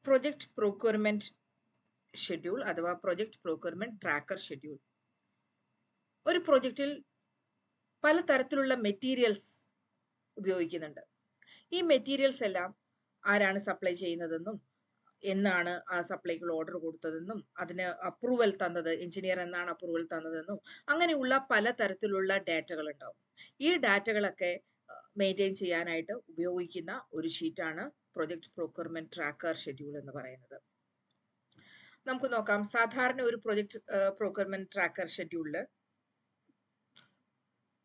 Project procurement schedule അഥവാ project procurement tracker schedule. ഒരു പ്രൊജക്റ്റിൽ പലതരത്തിലുള്ള മെറ്റീരിയൽസ് ഉപയോഗിക്കുന്നുണ്ട്. ഈ മെറ്റീരിയൽസ് എല്ലാം ആരാണ് സപ്ലൈ ചെയ്യുന്നതെന്നും എന്നാണ് ആ സപ്ലൈക്കുള്ള ഓർഡർ കൊടുത്തതെന്നും അതിന് അപ്രൂവൽ തന്നത് എഞ്ചിനീയർ എന്നാണ് അപ്രൂവൽ തന്നതെന്നും അങ്ങനെയുള്ള പലതരത്തിലുള്ള ഡാറ്റകൾ ഉണ്ടാവും. ഈ ഡാറ്റകളൊക്കെ മെയിൻറ്റെയിൻ ചെയ്യാനായിട്ട് ഉപയോഗിക്കുന്ന ഒരു ഷീറ്റാണ് പ്രൊജക്ട് പ്രൊക്യൂർമെന്റ് ട്രാക്കർ ഷെഡ്യൂൾ എന്ന് പറയുന്നത്. നമുക്ക് നോക്കാം. സാധാരണ ഒരു പ്രൊജക്ട് പ്രൊക്യൂർമെന്റ് ട്രാക്കർ ഷെഡ്യൂളില്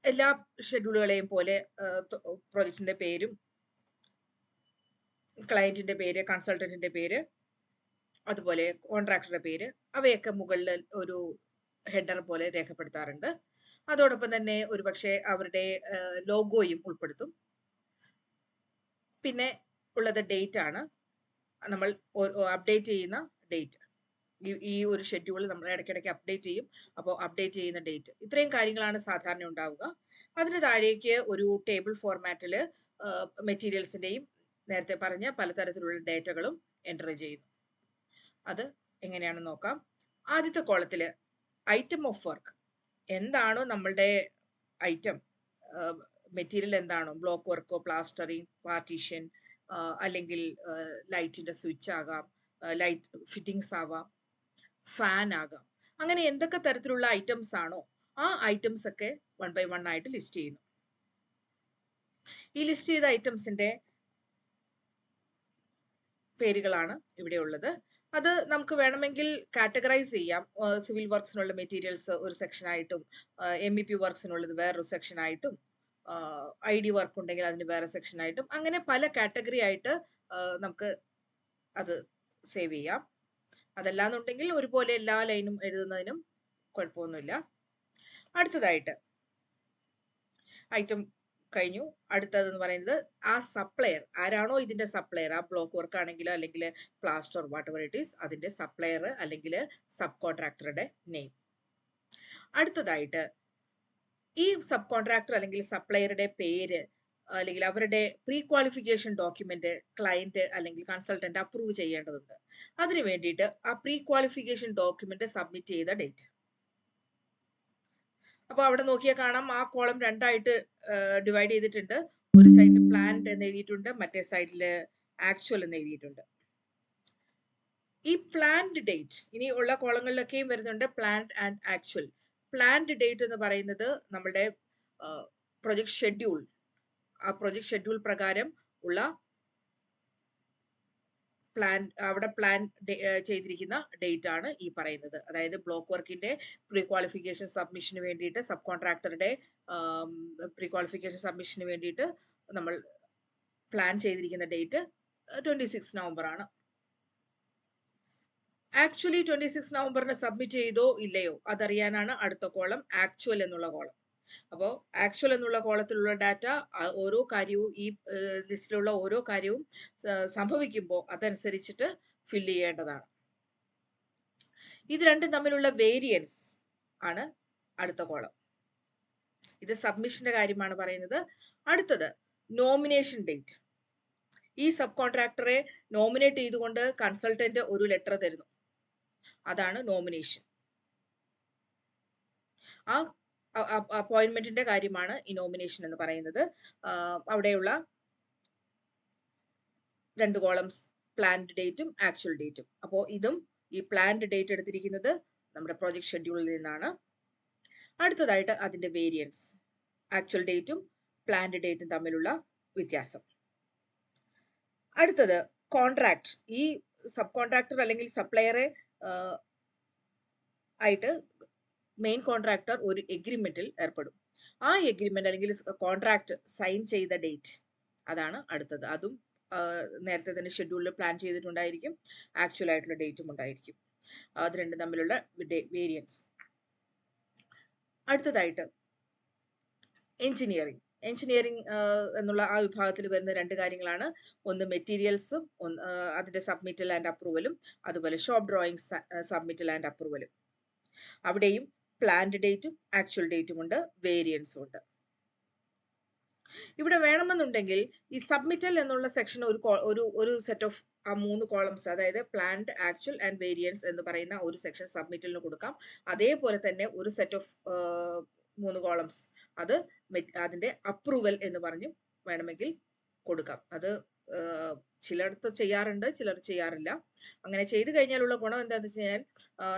എല്ലാ ഷെഡ്യൂളുകളെയും പോലെ പ്രൊജക്ടിന്റെ പേരും ക്ലയന്റിന്റെ പേര്, കൺസൾട്ടന്റിന്റെ പേര്, അതുപോലെ കോൺട്രാക്ടറുടെ പേര്, അവയൊക്കെ മുകളിൽ ഒരു ഹെഡർ പോലെ രേഖപ്പെടുത്താറുണ്ട്. അതോടൊപ്പം തന്നെ ഒരുപക്ഷെ അവരുടെ ലോഗോയും ഉൾപ്പെടുത്തും. പിന്നെ ഉള്ളത് ഡേറ്റ് ആണ്. നമ്മൾ അപ്ഡേറ്റ് ചെയ്യുന്ന ഡേറ്റ്. ഈ ഒരു ഷെഡ്യൂൾ നമ്മൾ ഇടയ്ക്കിടയ്ക്ക് അപ്ഡേറ്റ് ചെയ്യും. അപ്പോൾ അപ്ഡേറ്റ് ചെയ്യുന്ന ഡേറ്റ്. ഇത്രയും കാര്യങ്ങളാണ് സാധാരണ ഉണ്ടാവുക. അതിന് താഴേക്ക് ഒരു ടേബിൾ ഫോർമാറ്റിൽ മെറ്റീരിയൽസിന്റെയും നേരത്തെ പറഞ്ഞ പലതരത്തിലുള്ള ഡേറ്റകളും എൻ്റർ ചെയ്യുന്നു. അത് എങ്ങനെയാണെന്ന് നോക്കാം. ആദ്യത്തെ കോളത്തില് ഐറ്റം ഓഫ് വർക്ക്, എന്താണോ നമ്മളുടെ ഐറ്റം, മെറ്റീരിയൽ എന്താണോ, ബ്ലോക്ക് വർക്കോ, പ്ലാസ്റ്ററിങ്, പാർട്ടീഷൻ, അല്ലെങ്കിൽ ലൈറ്റിന്റെ സ്വിച്ച് ആകാം, ലൈറ്റ് ഫിറ്റിംഗ്സ് ആവാം, ഫാൻ ആകാം, അങ്ങനെ എന്തൊക്കെ തരത്തിലുള്ള ഐറ്റംസ് ആണോ ആ ഐറ്റംസ് ഒക്കെ 1 by 1 ആയിട്ട് ലിസ്റ്റ് ചെയ്യുന്നു. ഈ ലിസ്റ്റ് ചെയ്ത ഐറ്റംസിന്റെ പേരുകളാണ് ഇവിടെ ഉള്ളത്. അത് നമുക്ക് വേണമെങ്കിൽ കാറ്റഗറൈസ് ചെയ്യാം. സിവിൽ വർക്സിനുള്ള മെറ്റീരിയൽസ് ഒരു സെക്ഷനായിട്ടും, MEP വർക്സിനുള്ളത് വേറൊരു സെക്ഷനായിട്ടും, ID വർക്ക് ഉണ്ടെങ്കിൽ അതിന് വേറെ സെക്ഷനായിട്ടും, അങ്ങനെ പല കാറ്റഗറി ആയിട്ട് നമുക്ക് അത് സേവ് ചെയ്യാം. അതല്ലാന്നുണ്ടെങ്കിൽ ഒരുപോലെ എല്ലാ ലൈനും എഴുതുന്നതിനും കുഴപ്പമൊന്നുമില്ല. അടുത്തതായിട്ട് ഐറ്റം കഴിഞ്ഞു. അടുത്തതെന്ന് പറയുന്നത് ആ സപ്ലയർ ആരാണോ ഇതിന്റെ സപ്ലയർ, ആ ബ്ലോക്ക് വർക്ക് ആണെങ്കിലോ അല്ലെങ്കിൽ plaster what ever it is, അതിന്റെ സപ്ലയർ അല്ലെങ്കിൽ സബ് കോൺട്രാക്ടറുടെ നെയിം. അടുത്തതായിട്ട് ഈ സബ് കോൺട്രാക്ടർ അല്ലെങ്കിൽ സപ്ലയറുടെ പേര് അല്ലെങ്കിൽ അവരുടെ പ്രീ ക്വാളിഫിക്കേഷൻ ഡോക്യുമെന്റ് ക്ലയന്റ് അല്ലെങ്കിൽ കൺസൾട്ടന്റ് അപ്രൂവ് ചെയ്യേണ്ടതുണ്ട്. അതിനു വേണ്ടിയിട്ട് ആ പ്രീ ക്വാളിഫിക്കേഷൻ ഡോക്യുമെന്റ് സബ്മിറ്റ് ചെയ്ത ഡേറ്റ്. അപ്പൊ അവിടെ നോക്കിയാൽ കാണാം, ആ കോളം രണ്ടായിട്ട് ഡിവൈഡ് ചെയ്തിട്ടുണ്ട്. ഒരു സൈഡിൽ പ്ലാൻഡ് എന്ന് എഴുതിയിട്ടുണ്ട്, മറ്റേ സൈഡിൽ ആക്ച്വൽ എന്ന് എഴുതിയിട്ടുണ്ട്. ഈ പ്ലാൻഡ് ഡേറ്റ് ഇനി ഉള്ള കോളങ്ങളിലൊക്കെയും വരുന്നുണ്ട്, planned and actual. Planned date എന്ന് പറയുന്നത് നമ്മുടെ പ്രൊജക്ട് ഷെഡ്യൂൾ, ആ പ്രൊജക്ട് ഷെഡ്യൂൾ പ്രകാരം ഉള്ള അവിടെ പ്ലാൻ ചെയ്തിരിക്കുന്ന ഡേറ്റ് ആണ് ഈ പറയുന്നത്. അതായത് ബ്ലോക്ക് വർക്കിന്റെ പ്രീ ക്വാളിഫിക്കേഷൻ സബ്മിഷന് വേണ്ടിയിട്ട്, സബ് കോൺട്രാക്ടറുടെ പ്രീ ക്വാളിഫിക്കേഷൻ സബ്മിഷന് വേണ്ടിയിട്ട് നമ്മൾ പ്ലാൻ ചെയ്തിരിക്കുന്ന ഡേറ്റ് 26 നവംബർ ആണ്. ആക്ച്വലി 26 നവംബറിന് സബ്മിറ്റ് ചെയ്തോ ഇല്ലയോ അതറിയാനാണ് അടുത്ത കോളം ആക്ച്വൽ എന്നുള്ള കോളം. അപ്പോൾ ആക്ച്വൽ എന്നുള്ള കോളത്തിലുള്ള ഡാറ്റ ഓരോ കാര്യവും ഈ ലിസ്റ്റിലുള്ള ഓരോ കാര്യവും സംഭവിക്കുമ്പോൾ അതനുസരിച്ചിട്ട് ഫില്ല് ചെയ്യേണ്ടതാണ്. ഇത് രണ്ടും തമ്മിലുള്ള വേരിയൻസ് ആണ് അടുത്ത കോളം. ഇത് സബ്മിഷന്റെ കാര്യമാണ് പറയുന്നത്. അടുത്തത് നോമിനേഷൻ ഡേറ്റ്. ഈ സബ് കോൺട്രാക്ടറെ നോമിനേറ്റ് ചെയ്തുകൊണ്ട് കൺസൾട്ടന്റ് ഒരു ലെറ്റർ തരുന്നു, അതാണ് നോമിനേഷൻ. ആ അപ്പോയിന്റ്മെന്റിന്റെ കാര്യമാണ് ഈ നോമിനേഷൻ എന്ന് പറയുന്നത്. അവിടെയുള്ള രണ്ട് കോളംസ് പ്ലാൻഡ് ഡേറ്റും ആക്ച്വൽ ഡേറ്റും. അപ്പോൾ ഇതും ഈ പ്ലാൻഡ് ഡേറ്റ് എടുത്തിരിക്കുന്നത് നമ്മുടെ പ്രോജക്ട് ഷെഡ്യൂളിൽ നിന്നാണ്. അടുത്തതായിട്ട് അതിന്റെ വേരിയൻസ്, ആക്ച്വൽ ഡേറ്റും പ്ലാൻഡ് ഡേറ്റും തമ്മിലുള്ള വ്യത്യാസം. അടുത്തത് കോൺട്രാക്ട്. ഈ സബ് കോൺട്രാക്ടർ അല്ലെങ്കിൽ സപ്ലയറെ ആയിട്ട് മെയിൻ കോൺട്രാക്ടർ ഒരു എഗ്രിമെന്റിൽ ഏർപ്പെടും. ആ എഗ്രിമെന്റ് അല്ലെങ്കിൽ കോൺട്രാക്ട് സൈൻ ചെയ്ത ഡേറ്റ്, അതാണ് അടുത്തത്. അതും നേരത്തെ തന്നെ ഷെഡ്യൂളിൽ പ്ലാൻ ചെയ്തിട്ടുണ്ടായിരിക്കും, ആക്ച്വൽ ആയിട്ടുള്ള ഡേറ്റും ഉണ്ടായിരിക്കും. അത് രണ്ടും തമ്മിലുള്ള വേരിയൻസ്. അടുത്തതായിട്ട് എഞ്ചിനീയറിംഗ്. എഞ്ചിനീയറിംഗ് എന്നുള്ള ആ വിഭാഗത്തിൽ വരുന്ന രണ്ട് കാര്യങ്ങളാണ്. ഒന്ന് മെറ്റീരിയൽസും അതിന്റെ സബ്മിറ്റൽ ആൻഡ് അപ്രൂവലും, അതുപോലെ ഷോപ്പ് ഡ്രോയിങ് സബ്മിറ്റൽ ആൻഡ് അപ്രൂവലും. അവിടെയും പ്ലാൻഡ് ഡേറ്റും ആക്ച്വൽ ഡേറ്റും ഉണ്ട്, വേരിയൻസും ഉണ്ട്. ഇവിടെ വേണമെന്നുണ്ടെങ്കിൽ ഈ സബ്മിറ്റൽ എന്നുള്ള സെക്ഷൻ ഒരു സെറ്റ് ഓഫ് ആ 3 കോളംസ്, അതായത് പ്ലാൻഡ്, ആക്ച്വൽ ആൻഡ് വേരിയൻസ് എന്ന് പറയുന്ന ഒരു സെക്ഷൻ സബ്മിറ്റലിന് കൊടുക്കാം. അതേപോലെ തന്നെ ഒരു സെറ്റ് ഓഫ് 3 കോളംസ് അത് അതിന്റെ അപ്രൂവൽ എന്ന് പറഞ്ഞു വേണമെങ്കിൽ കൊടുക്കാം. അത് ചിലടത്ത് ചെയ്യാറുണ്ട്, ചിലർ ചെയ്യാറില്ല. അങ്ങനെ ചെയ്തു കഴിഞ്ഞാലുള്ള ഗുണം എന്താണെന്ന് വെച്ച് കഴിഞ്ഞാൽ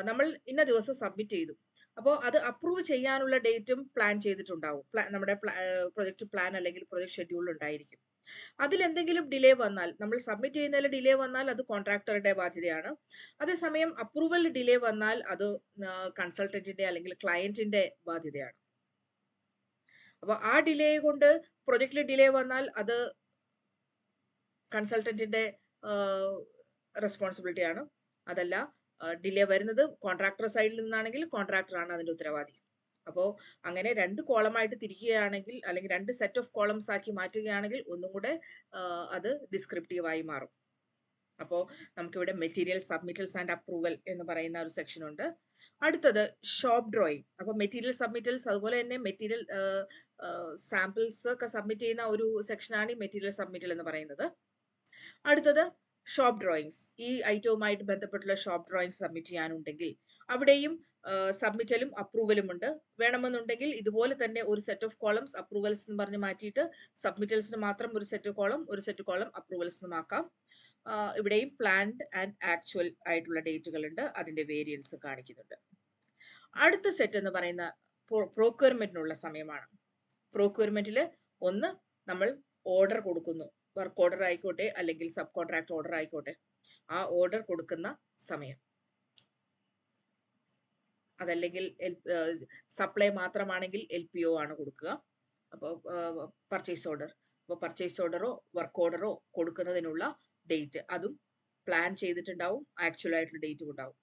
നമ്മൾ ഇന്ന ദിവസം സബ്മിറ്റ് ചെയ്തു, അപ്പോൾ അത് അപ്രൂവ് ചെയ്യാനുള്ള ഡേറ്റും പ്ലാൻ ചെയ്തിട്ടുണ്ടാവും. നമ്മുടെ പ്രൊജക്ട് പ്ലാൻ അല്ലെങ്കിൽ പ്രൊജക്ട് ഷെഡ്യൂൾ ഉണ്ടായിരിക്കും. അതിലെന്തെങ്കിലും ഡിലേ വന്നാൽ, നമ്മൾ സബ്മിറ്റ് ചെയ്യുന്നതിൽ ഡിലേ വന്നാൽ അത് കോൺട്രാക്ടറുടെ ബാധ്യതയാണ്. അതേസമയം അപ്രൂവൽ ഡിലേ വന്നാൽ അത് കൺസൾട്ടന്റിന്റെ അല്ലെങ്കിൽ ക്ലയന്റിന്റെ ബാധ്യതയാണ്. അപ്പൊ ആ ഡിലേ കൊണ്ട് പ്രൊജക്റ്റിൽ ഡിലേ വന്നാൽ അത് കൺസൾട്ടന്റിന്റെ റെസ്പോൺസിബിലിറ്റി ആണ്. അതല്ല, ഡിലേ വരുന്നത് കോൺട്രാക്ടർ സൈഡിൽ നിന്നാണെങ്കിൽ കോൺട്രാക്ടറാണ് അതിന്റെ ഉത്തരവാദി. അപ്പോൾ അങ്ങനെ 2 കോളമായിട്ട് തിരിക്കുകയാണെങ്കിൽ, അല്ലെങ്കിൽ 2 സെറ്റ് ഓഫ് കോളംസ് ആക്കി മാറ്റുകയാണെങ്കിൽ ഒന്നും കൂടെ അത് ഡിസ്ക്രിപ്റ്റീവായി മാറും. അപ്പോൾ നമുക്കിവിടെ മെറ്റീരിയൽ സബ്മിറ്റൽസ് ആൻഡ് അപ്രൂവൽ എന്ന് പറയുന്ന ഒരു സെക്ഷൻ ഉണ്ട്. അടുത്തത് ഷോപ്പ് ഡ്രോയിങ്. അപ്പോൾ മെറ്റീരിയൽ സബ്മിറ്റൽസ്, അതുപോലെ തന്നെ മെറ്റീരിയൽ സാമ്പിൾസ് ഒക്കെ സബ്മിറ്റ് ചെയ്യുന്ന ഒരു സെക്ഷനാണ് ഈ മെറ്റീരിയൽ സബ്മിറ്റൽ എന്ന് പറയുന്നത്. അടുത്തത് ഷോപ്പ് ഡ്രോയിങ്സ്. ഈ ഐറ്റവുമായിട്ട് ബന്ധപ്പെട്ടുള്ള ഷോപ്പ് ഡ്രോയിങ്സ് സബ്മിറ്റ് ചെയ്യാനുണ്ടെങ്കിൽ അവിടെയും സബ്മിറ്റലും അപ്രൂവലും ഉണ്ട്. വേണമെന്നുണ്ടെങ്കിൽ ഇതുപോലെ തന്നെ ഒരു സെറ്റ് ഓഫ് കോളംസ് അപ്രൂവൽസ് എന്ന് പറഞ്ഞ് മാറ്റിയിട്ട് സബ്മിറ്റൽസിന് മാത്രം ഒരു സെറ്റ് കോളം അപ്രൂവൽസ് എന്ന് ആക്കാം. ഇവിടെയും പ്ലാൻഡ് ആൻഡ് ആക്ച്വൽ ആയിട്ടുള്ള ഡേറ്റുകൾ ഉണ്ട്, അതിന്റെ വേരിയൻസ് കാണിക്കുന്നുണ്ട്. അടുത്ത സെറ്റ് എന്ന് പറയുന്ന പ്രോക്യൂർമെന്റിനുള്ള സമയമാണ്. പ്രോക്യൂർമെന്റിൽ ഒന്ന് നമ്മൾ ഓർഡർ കൊടുക്കുന്നു, വർക്ക് ഓർഡർ ആയിക്കോട്ടെ അല്ലെങ്കിൽ സബ് കോൺട്രാക്ട് ഓർഡർ ആയിക്കോട്ടെ, ആ ഓർഡർ കൊടുക്കുന്ന സമയം. അതല്ലെങ്കിൽ സപ്ലൈ മാത്രമാണെങ്കിൽ LPO ആണ് കൊടുക്കുക. അപ്പോൾ പർച്ചേസ് ഓർഡർ, അപ്പോൾ പർച്ചേസ് ഓർഡറോ വർക്ക് ഓർഡറോ കൊടുക്കുന്നതിനുള്ള ഡേറ്റ് അതും പ്ലാൻ ചെയ്തിട്ടുണ്ടാവും, ആക്ച്വൽ ആയിട്ടുള്ള ഡേറ്റും ഉണ്ടാവും.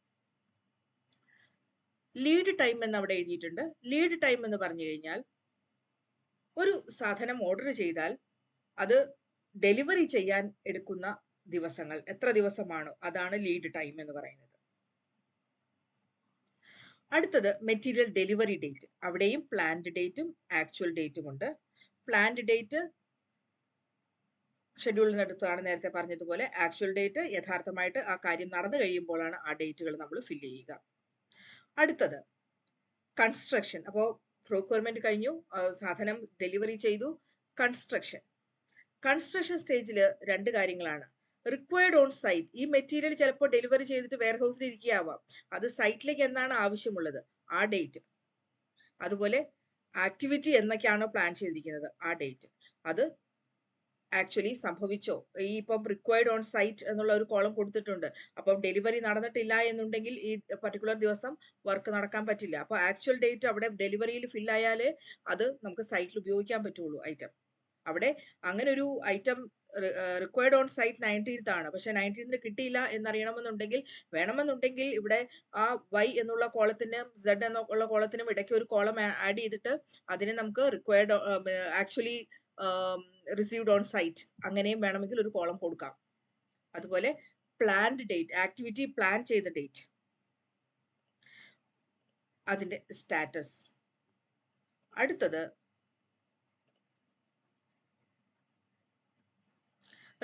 ലീഡ് ടൈം എന്ന് അവിടെ എഴുതിയിട്ടുണ്ട്. ലീഡ് ടൈം എന്ന് പറഞ്ഞു കഴിഞ്ഞാൽ ഒരു സാധനം ഓർഡർ ചെയ്താൽ അത് ഡെലിവറി ചെയ്യാൻ എടുക്കുന്ന ദിവസങ്ങൾ എത്ര ദിവസമാണോ അതാണ് ലീഡ് ടൈം എന്ന് പറയുന്നത്. അടുത്തത് മെറ്റീരിയൽ ഡെലിവറി ഡേറ്റ്. അവിടെയും പ്ലാൻഡ് ഡേറ്റും ആക്ച്വൽ ഡേറ്റും ഉണ്ട്. പ്ലാൻഡ് ഡേറ്റ് ഷെഡ്യൂളിനടുത്താണ് നേരത്തെ പറഞ്ഞതുപോലെ. ആക്ച്വൽ ഡേറ്റ് യഥാർത്ഥമായിട്ട് ആ കാര്യം നടന്നു കഴിയുമ്പോഴാണ് ആ ഡേറ്റുകൾ നമ്മൾ ഫില്ല് ചെയ്യുക. അടുത്തത് കൺസ്ട്രക്ഷൻ. അപ്പോൾ പ്രോക്യൂർമെന്റ് കഴിഞ്ഞു, സാധനം ഡെലിവറി ചെയ്തു. കൺസ്ട്രക്ഷൻ സ്റ്റേജിൽ 2 കാര്യങ്ങളാണ്. Required on site. ഈ മെറ്റീരിയൽ ചിലപ്പോൾ ഡെലിവറി ചെയ്തിട്ട് വെയർ ഹൗസിൽ ഇരിക്കുകയാവാം, അത് സൈറ്റിലേക്ക് എന്നാണ് ആവശ്യമുള്ളത് ആ ഡേറ്റ്. അതുപോലെ ആക്ടിവിറ്റി എന്നൊക്കെയാണോ പ്ലാൻ ചെയ്തിരിക്കുന്നത് ആ ഡേറ്റ്, അത് ആക്ച്വലി സംഭവിച്ചോ. ഈ ഇപ്പം റിക്വയർഡ് ഓൺ സൈറ്റ് എന്നുള്ള ഒരു കോളം കൊടുത്തിട്ടുണ്ട്, അപ്പം ഡെലിവറി നടന്നിട്ടില്ല എന്നുണ്ടെങ്കിൽ ഈ പർട്ടിക്കുലർ ദിവസം വർക്ക് നടക്കാൻ പറ്റില്ല. അപ്പോൾ ആക്ച്വൽ ഡേറ്റ് അവിടെ ഡെലിവറിയിൽ ഫില്ലായാലേ അത് നമുക്ക് സൈറ്റിൽ ഉപയോഗിക്കാൻ പറ്റുള്ളൂ ഐറ്റം. അവിടെ അങ്ങനെ ഒരു item required on site 19th ആണ്, പക്ഷെ 19th കിട്ടിയില്ല വേണമെന്നുണ്ടെങ്കിൽ ഇവിടെ ആ Y എന്നുള്ള കോളത്തിനും Z എന്നുള്ള കോളത്തിനും ഇടയ്ക്ക് ഒരു കോളം ആഡ് ചെയ്തിട്ട് അതിനെ നമുക്ക് required actually received on site അങ്ങനെയും വേണമെങ്കിൽ ഒരു കോളം കൊടുക്കാം. അതുപോലെ പ്ലാൻഡ് ഡേറ്റ്, ആക്ടിവിറ്റി പ്ലാൻ ചെയ്ത ഡേറ്റ്, അതിന്റെ സ്റ്റാറ്റസ്. അടുത്തത്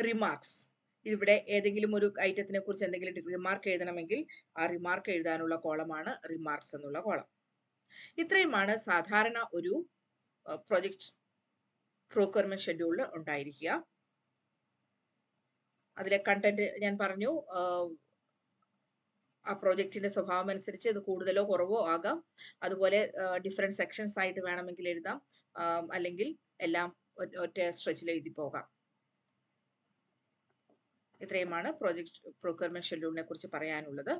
റിമാർക്സ്. ഇവിടെ ഏതെങ്കിലും ഒരു ഐറ്റത്തിനെ കുറിച്ച് എന്തെങ്കിലും റിമാർക്ക് എഴുതണമെങ്കിൽ ആ റിമാർക്ക് എഴുതാനുള്ള കോളമാണ് റിമാർക്സ് എന്നുള്ള കോളം. ഇത്രയുമാണ് സാധാരണ ഒരു പ്രൊജക്ട് പ്രോക്യൂർമെന്റ് ഷെഡ്യൂളിൽ ഉണ്ടായിരിക്കുക. അതിലെ കണ്ടന്റ് ഞാൻ പറഞ്ഞു, ആ പ്രോജക്റ്റിന്റെ സ്വഭാവം അനുസരിച്ച് ഇത് കൂടുതലോ കുറവോ ആകാം. അതുപോലെ ഡിഫറെന്റ് സെക്ഷൻസ് ആയിട്ട് വേണമെങ്കിൽ എഴുതാം, അല്ലെങ്കിൽ എല്ലാം ഒറ്റ സ്ട്രെച്ചിൽ എഴുതി പോകാം. ഇത്രയുമാണ് പ്രോജക്ട് പ്രോക്യൂർമെന്റ് ഷെഡ്യൂളിനെ കുറിച്ച് പറയാനുള്ളത്.